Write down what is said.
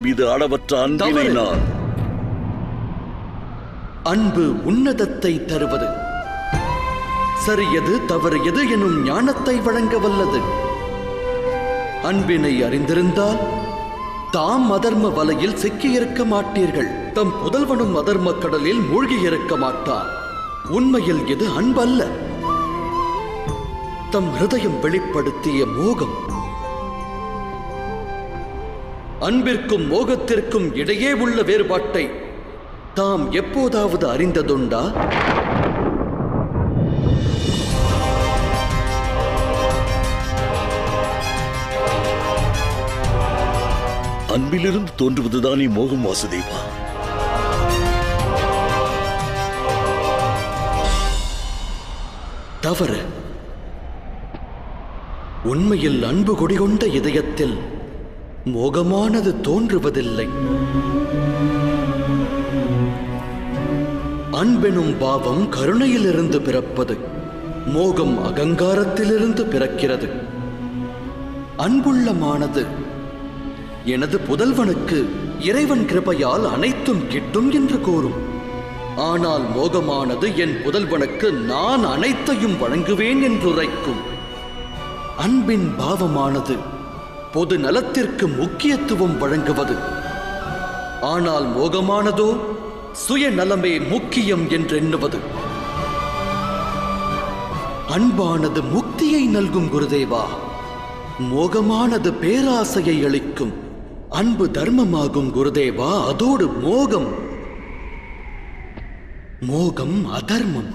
மீது அளவற்ற அன்பினை நான். அன்பு உன்னதத்தை தருவது, சரியது தவறு எது எனும் ஞானத்தை வழங்க வல்லது. அன்பினை அறிந்திருந்தால் தாம் அதர்ம வலையில் சிக்கியிருக்க மாட்டீர்கள். தம் புதல்வனும் அதர்ம கடலில் மூழ்கியிருக்க மாட்டான். உண்மையில் இது அன்பல்ல, தம் ஹிருதயம் வெளிப்படுத்திய மோகம். அன்பிற்கும் மோகத்திற்கும் இடையே உள்ள வேறுபாட்டை தாம் எப்போதாவது அறிந்ததுண்டா? அன்பிலிருந்து தோன்றுவதுதானே மோகம் வாசுதேவா. தவறு. உண்மையில் அன்பு கொடிகொண்ட இதயத்தில் மோகமானது தோன்றுவதில்லை. அன்பெனும் பாவம் கருணையிலிருந்து பிறப்பது, மோகம் அகங்காரத்திலிருந்து பிறக்கிறது. அன்புள்ளமானது எனது புதல்வனுக்கு இறைவன் கிருபையால் அனைத்தும் கிட்டும் என்று கூறும். ஆனால் மோகமானது என் புதல்வனுக்கு நான் அனைத்தையும் வழங்குவேன் என்று உரைக்கும். அன்பின் பாவமானது பொது நலத்திற்கு முக்கியத்துவம் வழங்குவது. ஆனால் மோகமானதோ சுயநலமே முக்கியம் என்றெண்ணுவது. அன்பானது முக்தியை நல்கும் குருதேவா, மோகமானது பேராசையை அளிக்கும். அன்பு தர்மமாகும் குருதேவா, அதோடு மோகம் அதர்மம்.